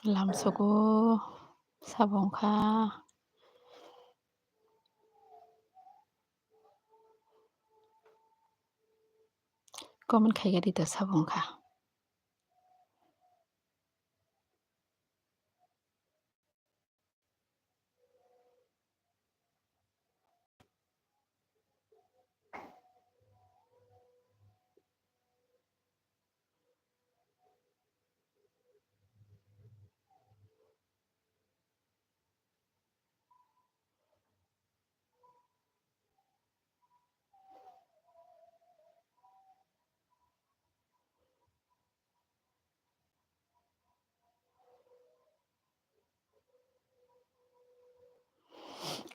Lamsogo sabongkha comment khaigari to sabongkha.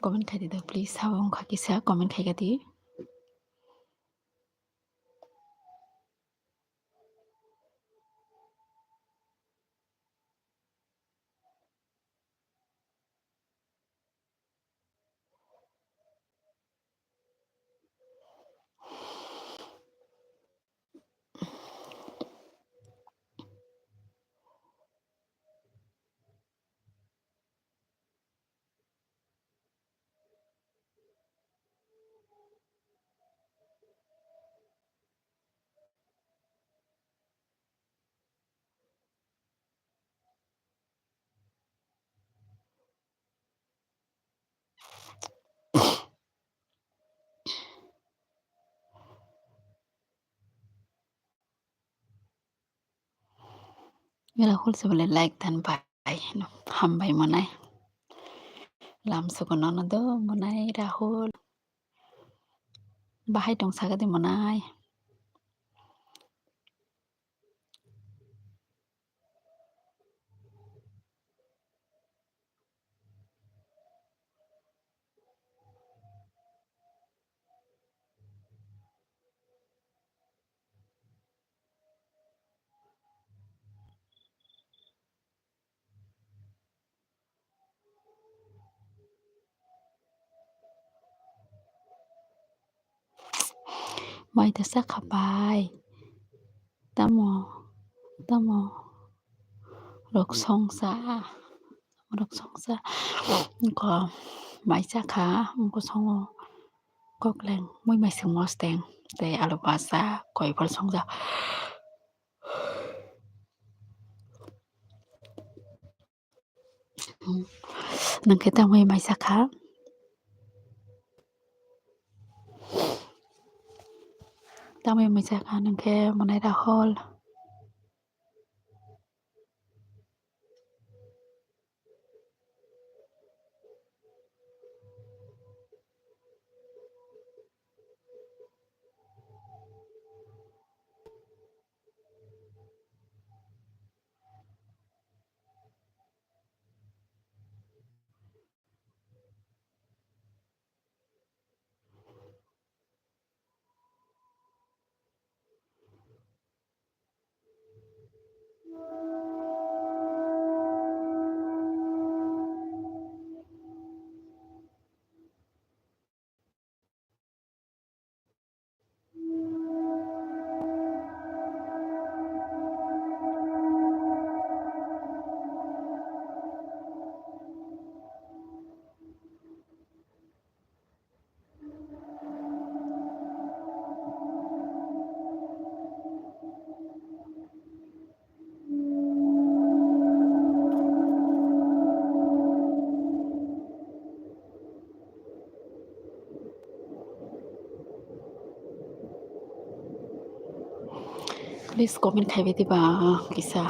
Comment khaidi to please sabongkha kisa comment khaigati. Rahul sebele like dan bai hambai manai. Lamsogo nonado manai Rahul. Bahai dong sagadi manai. Mai ta sa khabai. Tamo rok songsa ko mai sa kha ko songo kokleng moi mai sing mosteng te alubasa koi pol songja. Nangke ta moi mai sa kha. Tamai mai sa kha nangke manai Rahul. Please comment khaibeti ba kisa.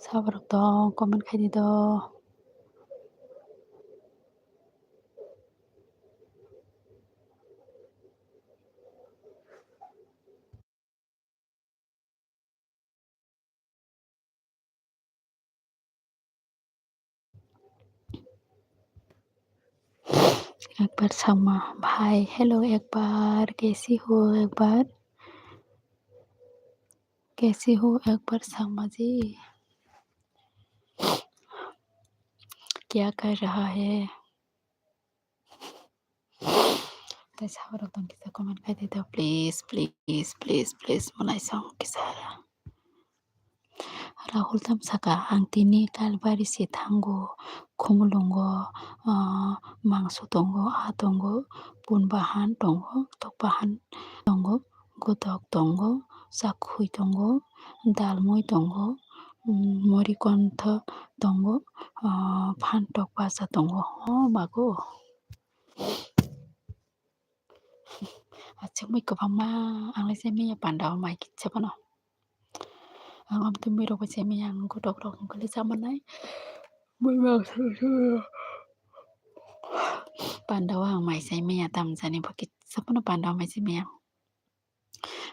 Sabarok to comment khaidi to. एक बार क्षमा भाई hello एक बार कैसी हो एक बार क्षमा जी क्या कर रहा है? Tại sao đọc toàn kisa comment khai thì theo please mulai song kisa Rahul tamsaka ang tini kalbari si thango khumulongo mangso tongo a tongo punbahan tongo tokbahan tongo godok tongo sakhui tongo dalmoi tongo morikontho tongo phan tokbasa tongo mago achungmui kwbangma anglai chemia pandao mai kitchapano ang amtumi rok chemia ang godok rok hingkhe chamanai pandao ang mai chemia tamjani bo kitchapano pandao mai chemia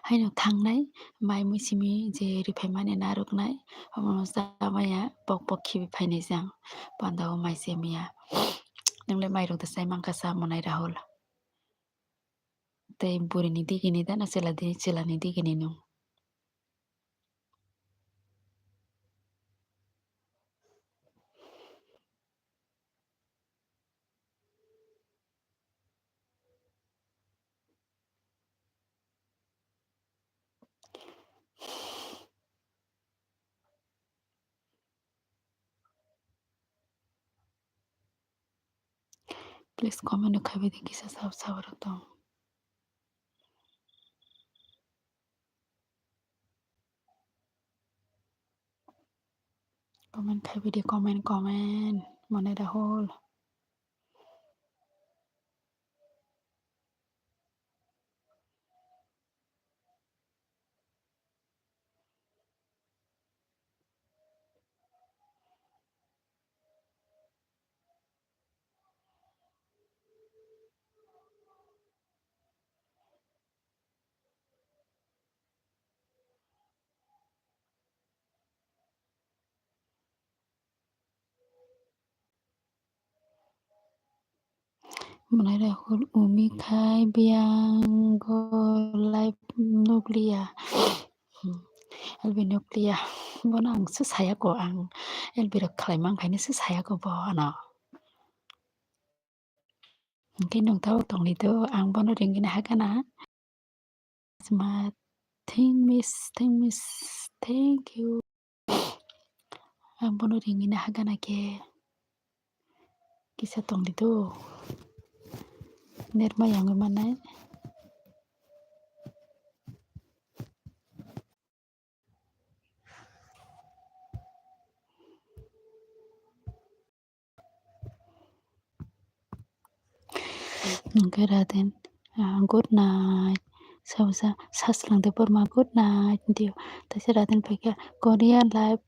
haino thangnai mai muisimi je rifaimani naroknai omono chamaya pok khibi phainai jang pandao mai chemia nonglai mairok da chaimangkha chamonai Rahul tei burini digini dana chelani digini nung please comment no khabi de kisa sabarok tong comment khabi de comment monai Rahul monai Rahul umi khai biango live nuklia elbi nuklia bono ang saya ko ang elbi rok khlaimang khaini saya ko bo ano hingke nongtao tongni do ang bono ringina hakana ma thank you ang bono ringina hakana ke kisa tongni do nerma yang manai Geraden good night sausa saslang de porma good night dio tasiraden peka Korean live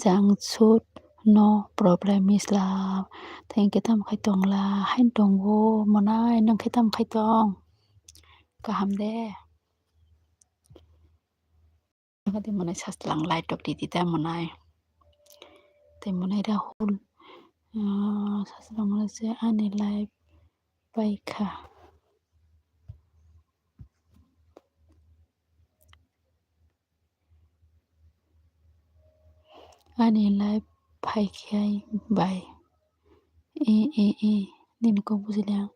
jang shoot no problem is love thank you tam khai tong la hain tongo monai nang khai tam khai tong kaham de ngadi monai saslang light tok di ta monai te monai Rahul saslang monai se ani live baikha ani live phaikhai bai e din ko bujiliang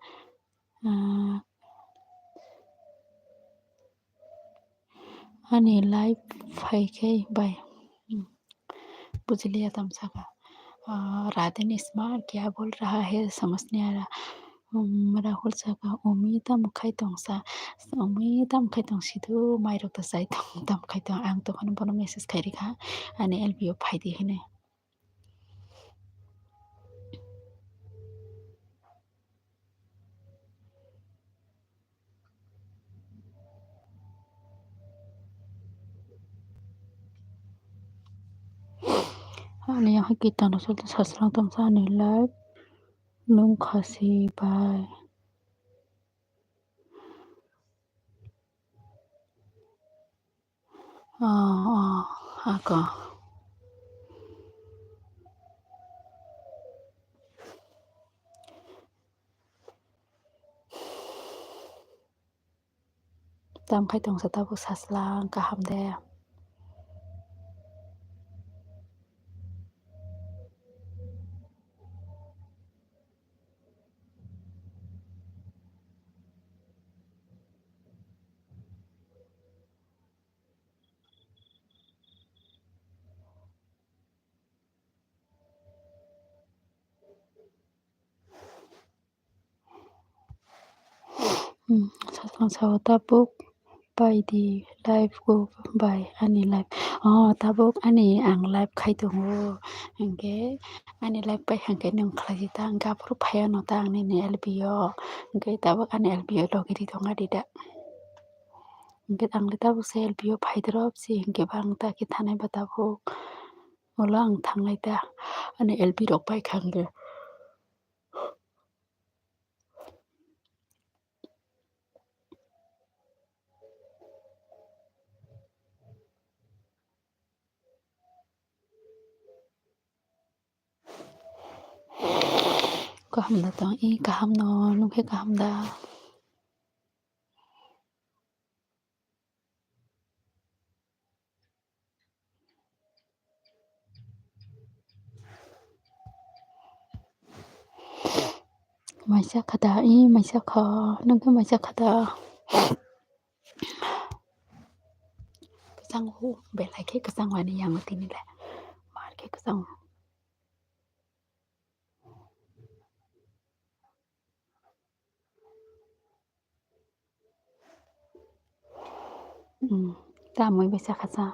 ani live phaikhai bai बुझलिया तमसा का राधन smart क्या बोल रहा है समझ नहीं आ रहा राहुल सका उम्मीद मुखाई तंगसा उम्मीद मुखाई तंगसिदु माइरक त साइ तम खाइ तंग आं तो खन बनो मेसेज खाइरिखा आने एलबिओ फाइदि हिने आने यहाँ कितना नसल तो ससरा तंगसा आने लाइव लुंग खासी बाय आका tam khai tongsa tabu saslang kaham de Satsang tabuk by the life group by Ani Life. Tabuk ani ang life khaitongo hingke ani life bai hingke nong khlaisi ta hingke afuru phaiano ta angni ni LBO hingke tabuk ani LBO logiri tonga dida. Hingke angli tabuk se LBO phaidorobsi hingke bang ta ki thanai ba tabuk ulo ang thanglai ta ani LB rok paikha hingke. Kaham da tong i kaham no nungke kaham da. Maisa khada i maisa kha nungke maisa khada. Kesang hu belai ke kesang wani yang tini le mar ke kesang. Ta moi maisa khasa.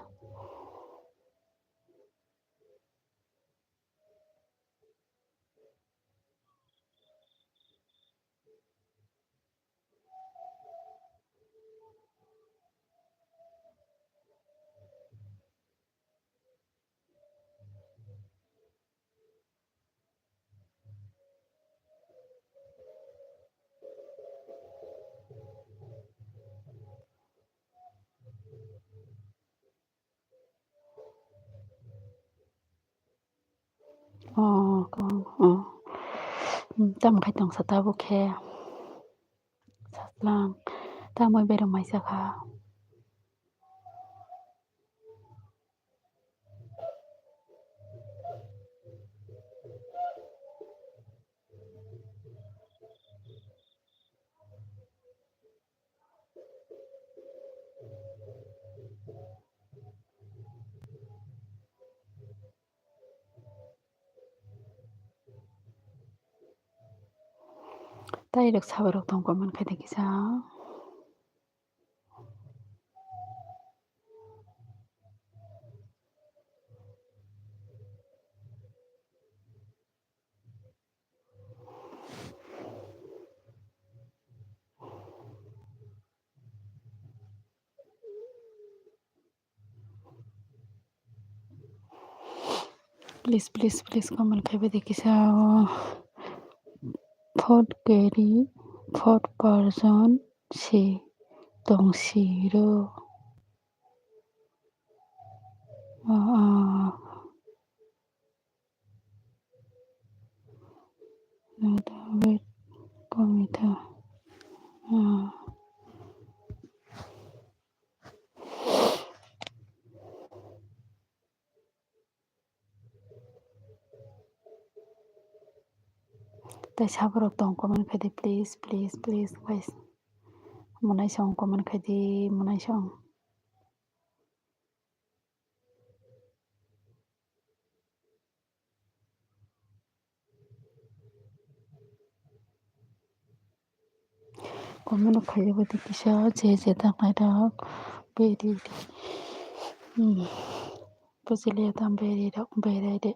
Tam khai tong sa tabuk he. Satlang ta moi berong maisa kha. Ta irok sabarok tong ko man khai de kisa. Please ko man khai de kisa. Fourth carry fourth person si tong siro. Wait komita. Tai sabarok tong ko man khai de please guys. Munai song ko man khai de munai song. Kono khai de bodi kisa je ta khai dak beri. Pusile tam beri dak beri de.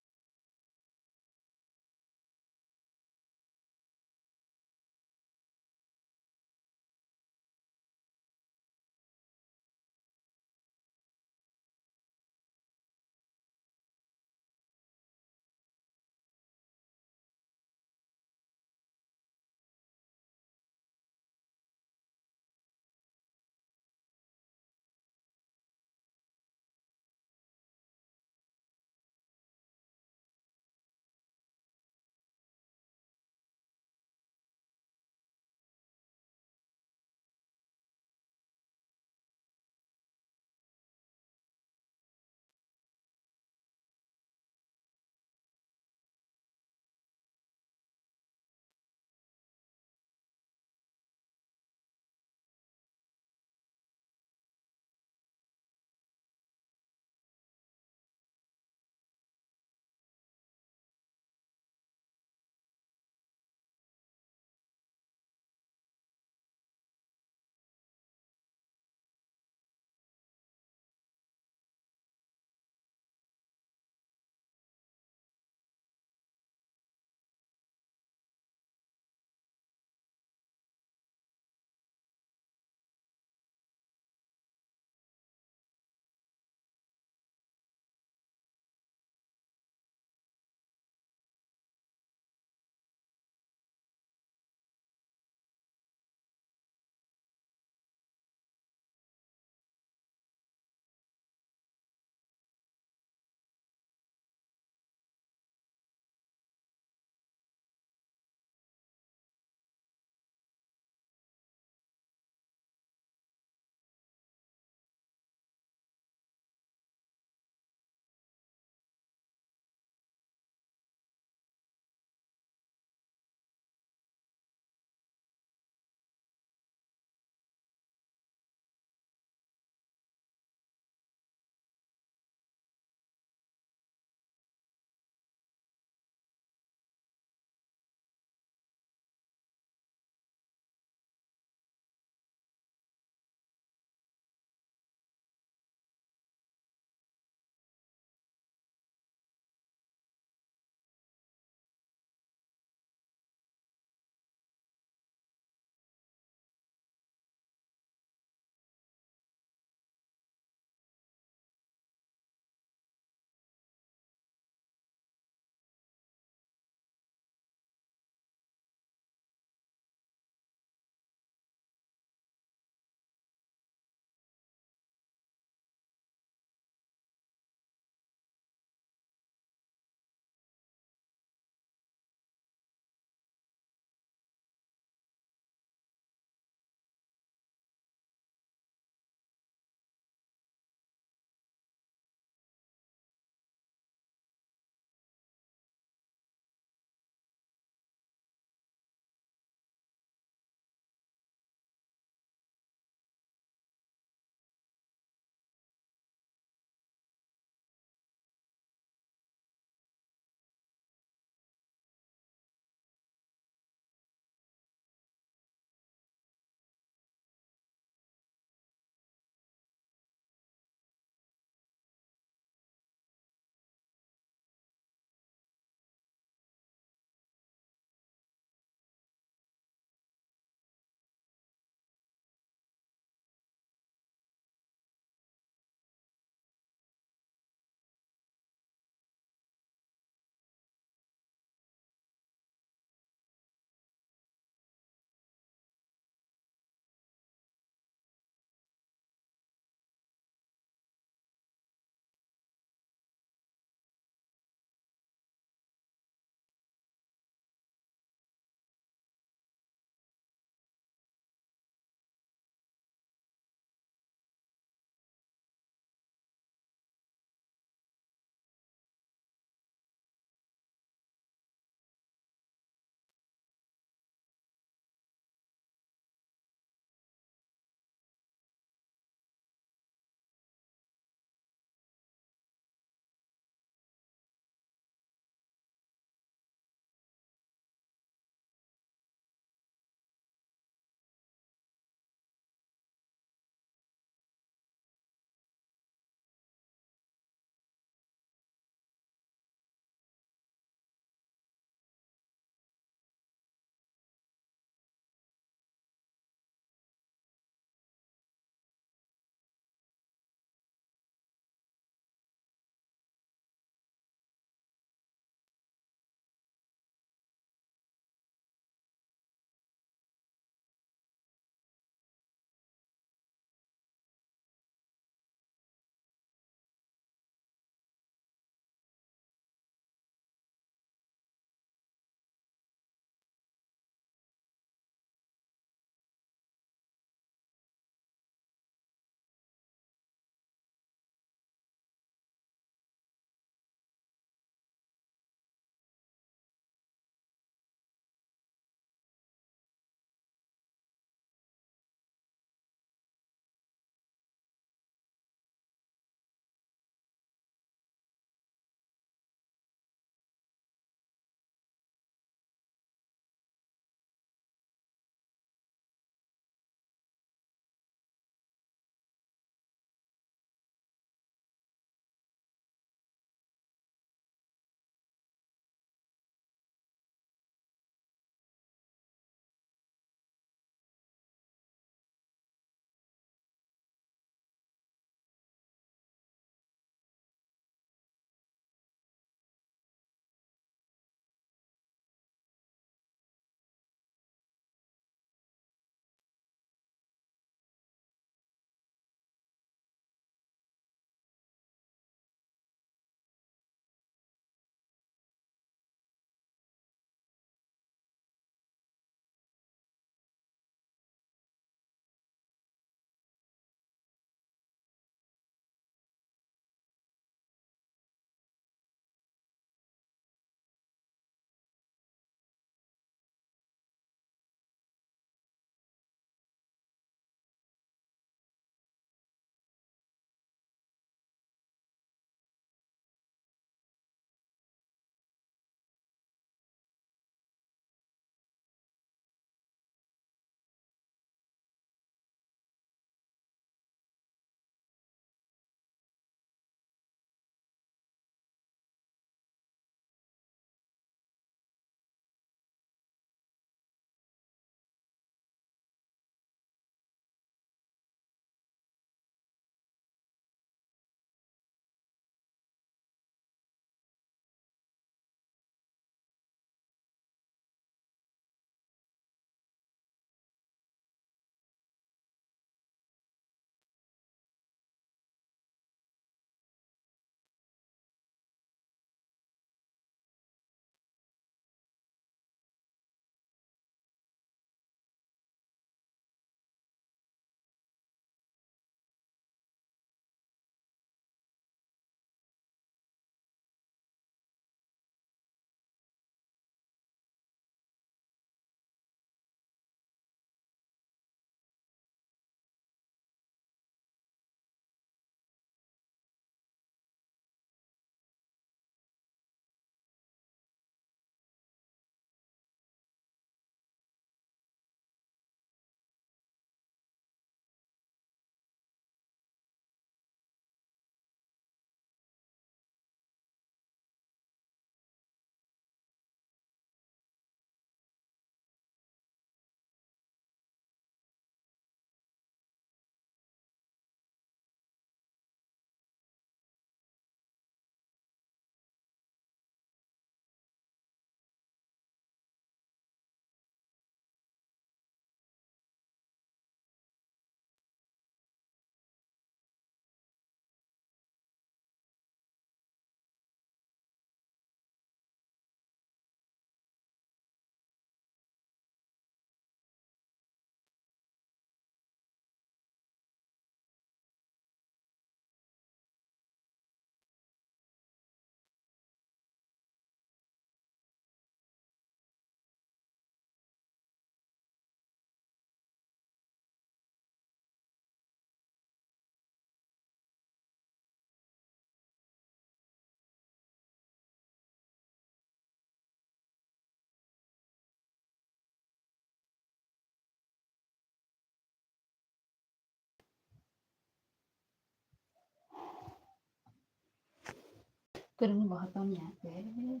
Kering bahatannya teh.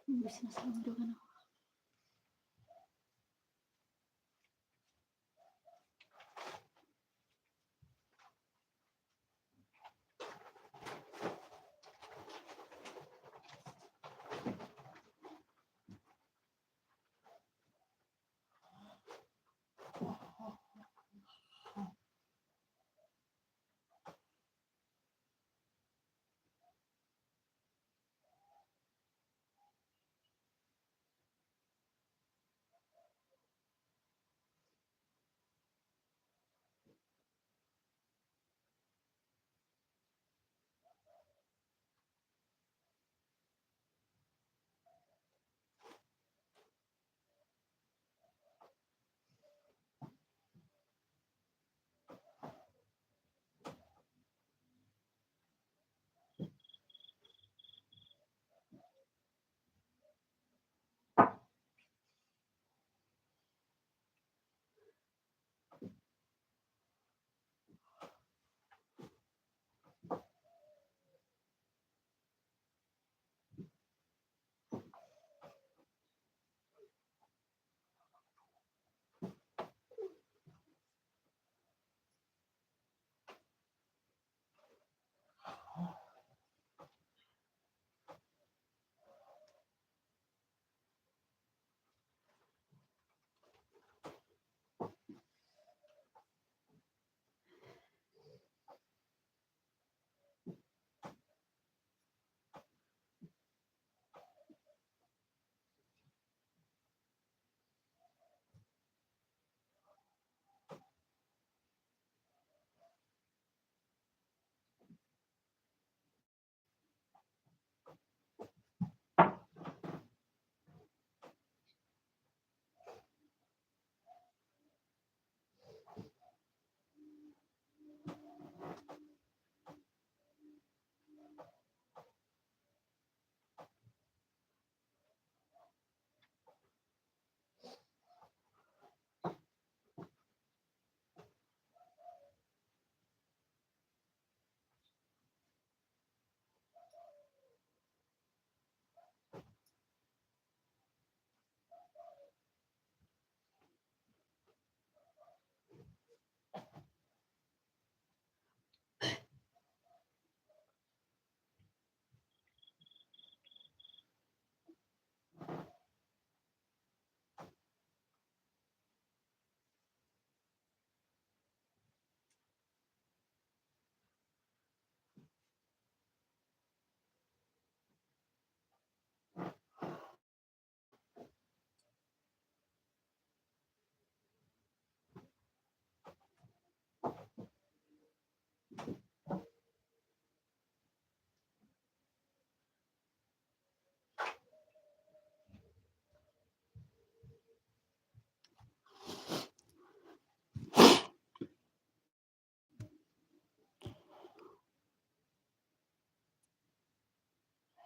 Bisa sama juga